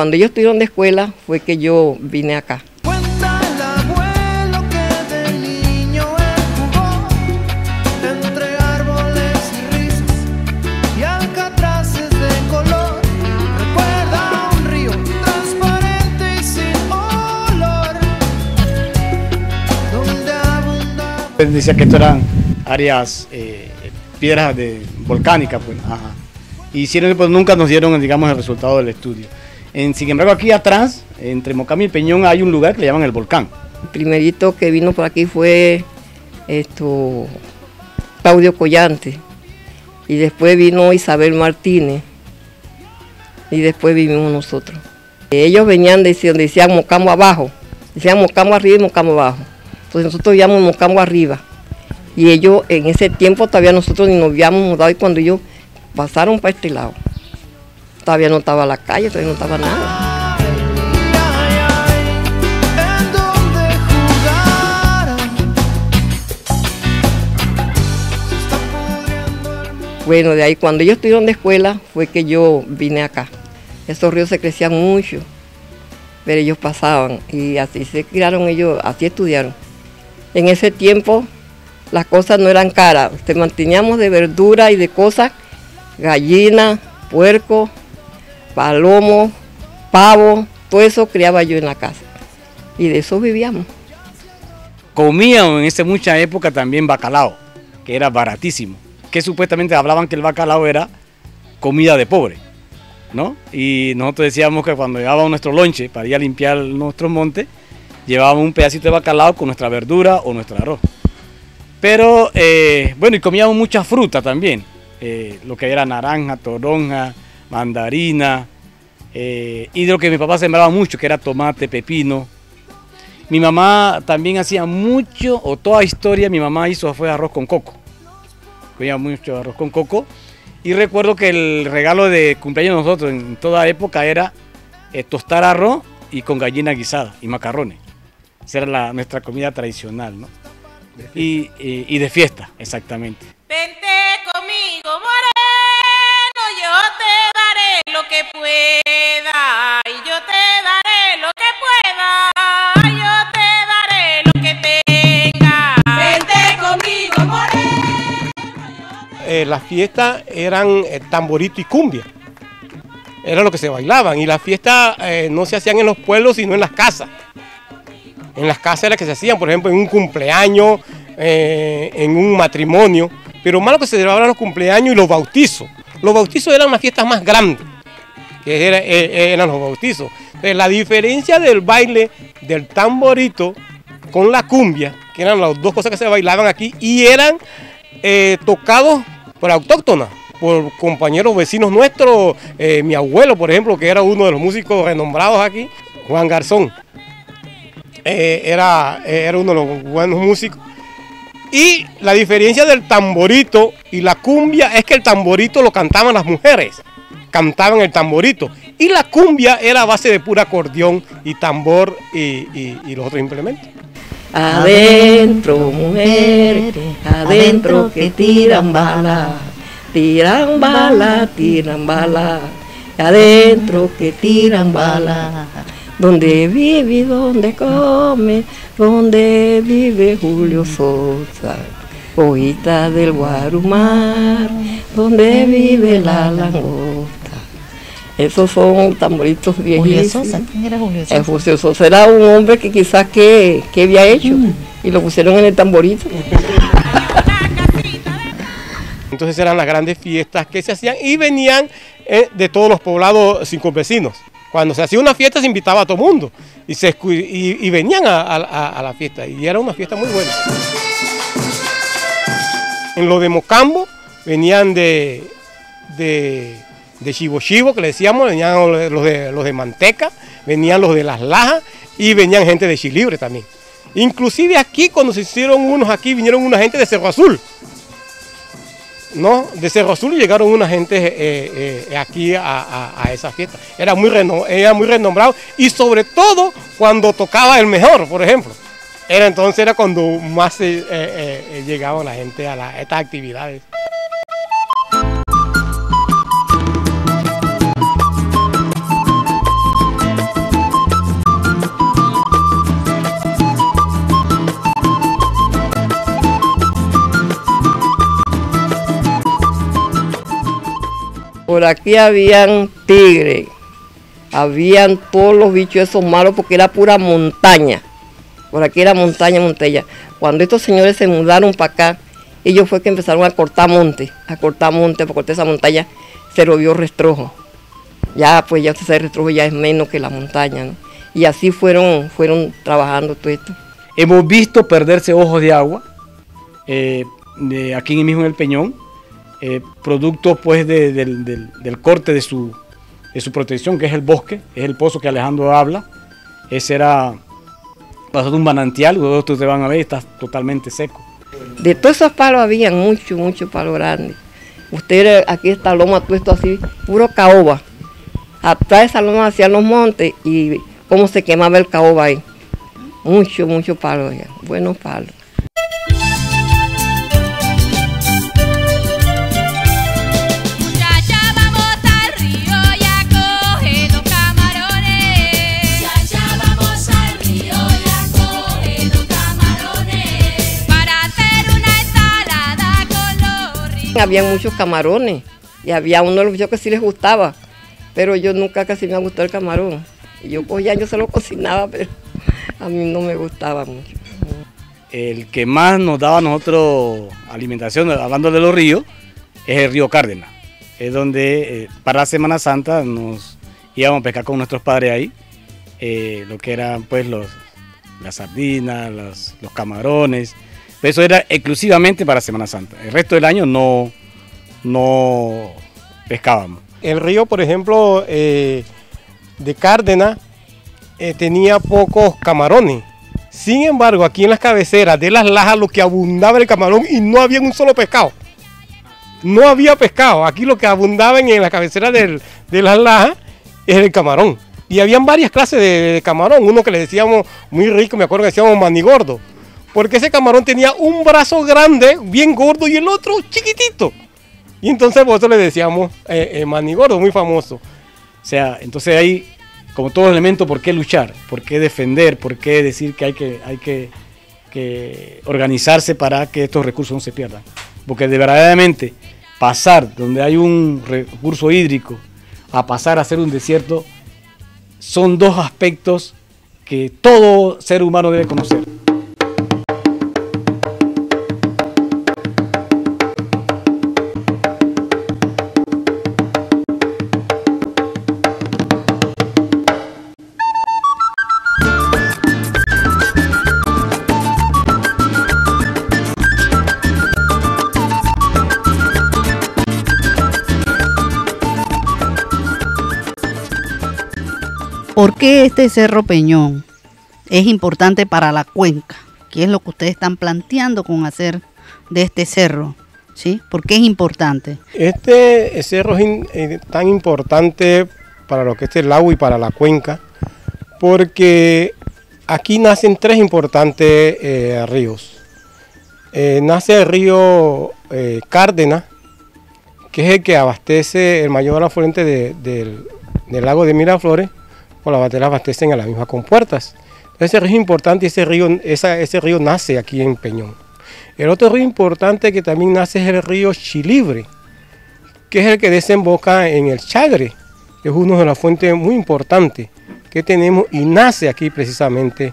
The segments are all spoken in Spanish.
cuando ellos estuvieron de escuela fue que yo vine acá. Cuenta el abuelo que de niño él jugó entre árboles y risas y alcatraces de color. Recuerda un río transparente y sin olor donde abundaba. Decía que esto eran áreas, piedras volcánicas, pues. Ajá. Hicieron, pues nunca nos dieron, digamos, el resultado del estudio. Sin embargo, aquí atrás, entre Mocama y Peñón, hay un lugar que le llaman el volcán. El primerito que vino por aquí fue Claudio Collante, y después vino Isabel Martínez, y después vivimos nosotros. Ellos venían decían Mocamo abajo, decían Mocamo arriba y Mocamo abajo. Entonces nosotros vivíamos Mocamo arriba, y ellos en ese tiempo todavía nosotros ni nos habíamos mudado, y cuando ellos pasaron para este lado, todavía no estaba la calle, todavía no estaba nada. Bueno, de ahí cuando ellos estuvieron de escuela fue que yo vine acá. Estos ríos se crecían mucho, pero ellos pasaban y así se criaron ellos, así estudiaron. En ese tiempo las cosas no eran caras, manteníamos de verdura y de cosas, gallina, puerco, palomo, pavo, todo eso criaba yo en la casa y de eso vivíamos. Comían en mucha época también bacalao, que era baratísimo, que supuestamente hablaban que el bacalao era comida de pobre, ¿no? Y nosotros decíamos que cuando llevábamos nuestro lonche para ir a limpiar nuestro monte, llevábamos un pedacito de bacalao con nuestra verdura o nuestro arroz. Pero, bueno, y comíamos mucha fruta también. Lo que era naranja, toronja, mandarina, y de lo que mi papá sembraba mucho, que era tomate, pepino. Mi mamá también hacía mucho, o toda historia, mi mamá hizo fue arroz con coco. Comía mucho arroz con coco. Y recuerdo que el regalo de cumpleaños de nosotros en toda época era tostar arroz y con gallina guisada y macarrones. Esa era nuestra comida tradicional, ¿no? Y de fiesta, exactamente. Vente conmigo, moreno, yo te daré lo que pueda, y yo te daré lo que pueda, yo te daré lo que tenga. Vente conmigo, moreno. Las fiestas eran tamborito y cumbia, era lo que se bailaban, y las fiestas no se hacían en los pueblos sino en las casas. En las casas era que se hacían, por ejemplo, en un cumpleaños, en un matrimonio, pero más lo que se celebraban los cumpleaños y los bautizos. Los bautizos eran las fiestas más grandes, que eran los bautizos. Entonces, la diferencia del baile del tamborito con la cumbia, que eran las dos cosas que se bailaban aquí, y eran tocados por autóctonas, por compañeros vecinos nuestros. Mi abuelo, por ejemplo, que era uno de los músicos renombrados aquí, Juan Garzón. Era uno de los buenos músicos. Y la diferencia del tamborito y la cumbia es que el tamborito lo cantaban las mujeres, cantaban el tamborito, y la cumbia era a base de pura acordeón y tambor y los otros implementos. Adentro, mujeres, adentro que tiran bala, tiran bala, tiran bala, adentro que tiran bala. Donde vive, donde come, donde vive Julio Sosa, hojita del Guarumar, donde vive la langosta. Esos son tamboritos viejísimos. Julio Sosa, ¿quién era Julio Sosa? Julio Sosa era un hombre que quizás que había hecho y lo pusieron en el tamborito. Entonces eran las grandes fiestas que se hacían y venían de todos los poblados circunvecinos. Cuando se hacía una fiesta se invitaba a todo el mundo y venían a la fiesta, y era una fiesta muy buena. En lo de Mocambo venían de Chivo Chivo, que le decíamos, venían los de Manteca, venían los de Las Lajas y venían gente de Chilibre también. Inclusive aquí cuando se hicieron unos aquí, vinieron una gente de Cerro Azul. No, de Cerro Azul llegaron una gente aquí a esa fiesta. Era muy renombrado, y sobre todo cuando tocaba el mejor, por ejemplo. Era cuando más llegaba la gente a estas actividades. Por aquí habían tigres, habían todos los bichos esos malos porque era pura montaña. Por aquí era montaña, montaña. Cuando estos señores se mudaron para acá, ellos fue que empezaron a cortar monte, para cortar esa montaña, se lo vio restrojo. Ya, pues ya ese restrojo ya es menos que la montaña, ¿no? Y así fueron trabajando todo esto. Hemos visto perderse ojos de agua, aquí mismo en el Peñón, producto pues del corte de su protección, que es el bosque, es el pozo que Alejandro habla. Ese era pasado un manantial, luego ustedes van a ver, está totalmente seco. De todos esos palos habían muchos palos grandes. Ustedes, aquí esta loma, todo esto así, puro caoba. Atrás de esa loma hacían los montes y cómo se quemaba el caoba ahí. Mucho palos, buenos palos. Habían muchos camarones y había uno de los bichos que sí les gustaba, pero yo nunca casi me gustó el camarón. Y yo cogía, yo se lo cocinaba, pero a mí no me gustaba mucho. El que más nos daba a nosotros alimentación, hablando de los ríos, es el río Cárdenas. Es donde para la Semana Santa nos íbamos a pescar con nuestros padres ahí, lo que eran pues las sardinas, los camarones. Eso era exclusivamente para Semana Santa. El resto del año no pescábamos. El río, por ejemplo, de Cárdenas, tenía pocos camarones. Sin embargo, aquí en las cabeceras de las lajas lo que abundaba era el camarón y no había un solo pescado. No había pescado. Aquí lo que abundaba en la cabecera de las lajas es el camarón. Y habían varias clases de camarón. Uno que le decíamos muy rico, me acuerdo que decíamos manigordo. Porque ese camarón tenía un brazo grande, bien gordo, y el otro chiquitito. Y entonces por eso le decíamos manigordo, muy famoso. O sea, entonces hay como todo elemento por qué luchar, por qué defender, por qué decir que hay que organizarse para que estos recursos no se pierdan. Porque de verdaderamente pasar donde hay un recurso hídrico a pasar a ser un desierto son dos aspectos que todo ser humano debe conocer. ¿Por qué este Cerro Peñón es importante para la cuenca? ¿Qué es lo que ustedes están planteando con hacer de este cerro? ¿Sí? ¿Por qué es importante? Este cerro es tan importante para lo que es el agua y para la cuenca, porque aquí nacen tres importantes ríos. Nace el río Cárdenas, que es el que abastece el mayor afluente del lago de Miraflores, por la batería abastecen a las mismas compuertas. Ese río es importante y ese río nace aquí en Peñón. El otro río importante que también nace es el río Chilibre, que es el que desemboca en el Chagre, que es una de las fuentes muy importantes que tenemos y nace aquí precisamente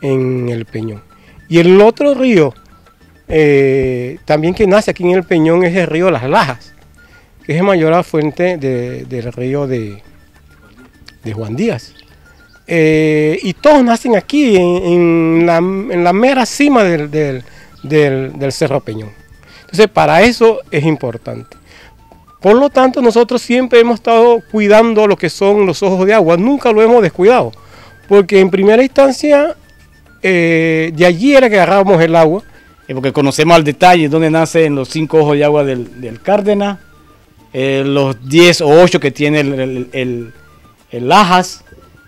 en el Peñón. Y el otro río también que nace aquí en el Peñón es el río Las Lajas, que es el mayor afluente del río de Juan Díaz. Y todos nacen aquí en la mera cima del Cerro Peñón. Entonces para eso es importante. Por lo tanto nosotros siempre hemos estado cuidando lo que son los ojos de agua, nunca lo hemos descuidado, porque en primera instancia de allí era que agarrábamos el agua. Porque conocemos al detalle dónde nacen los 5 ojos de agua del Cárdenas, los 10 o 8 que tiene el Lajas,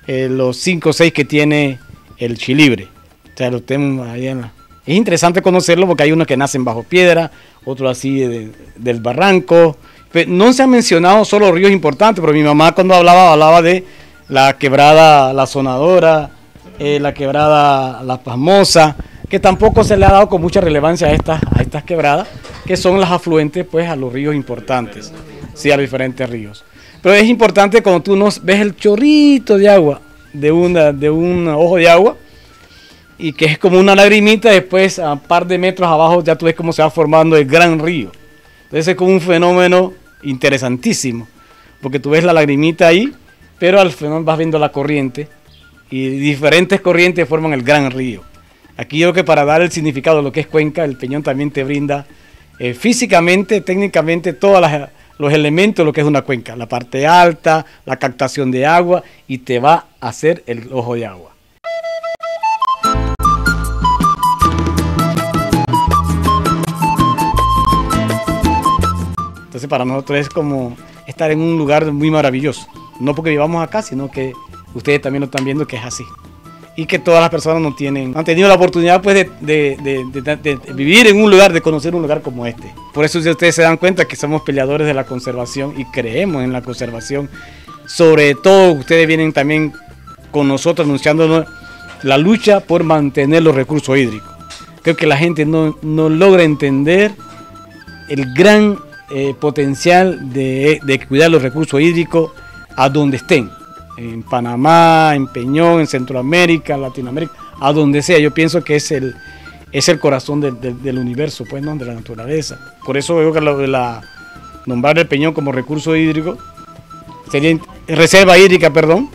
los 5 o 6 que tiene el Chilibre. O sea, lo tenemos ahí es interesante conocerlo porque hay unos que nacen bajo piedra, otros así del barranco. Pero no se han mencionado solo ríos importantes, pero mi mamá cuando hablaba de la quebrada La Sonadora, la quebrada La Pasmosa, que tampoco se le ha dado con mucha relevancia a estas quebradas, que son las afluentes pues a los ríos importantes. sí, a los diferentes ríos. Pero es importante cuando tú ves el chorrito de agua de un ojo de agua, y que es como una lagrimita, después a un par de metros abajo ya tú ves cómo se va formando el gran río. Entonces es como un fenómeno interesantísimo, porque tú ves la lagrimita ahí, pero al final vas viendo la corriente, y diferentes corrientes forman el gran río. Aquí yo creo que para dar el significado de lo que es Cuenca, el Peñón también te brinda físicamente, técnicamente, todos los elementos de lo que es una cuenca. La parte alta, la captación de agua, y te va a hacer el ojo de agua. Entonces para nosotros es como estar en un lugar muy maravilloso. No porque vivamos acá, sino que ustedes también lo están viendo que es así. Y que todas las personas han tenido la oportunidad pues de vivir en un lugar, de conocer un lugar como este. Por eso ustedes se dan cuenta que somos peleadores de la conservación y creemos en la conservación. Sobre todo ustedes vienen también con nosotros anunciándonos la lucha por mantener los recursos hídricos. Creo que la gente no logra entender el gran potencial de cuidar los recursos hídricos a donde estén. En Panamá, en Peñón, en Centroamérica, Latinoamérica, a donde sea. Yo pienso que es el corazón del universo, pues, ¿no? De la naturaleza. Por eso veo que lo de nombrar el Peñón como recurso hídrico, reserva hídrica, perdón,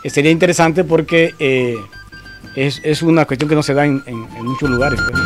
sería interesante porque es una cuestión que no se da en muchos lugares, pues.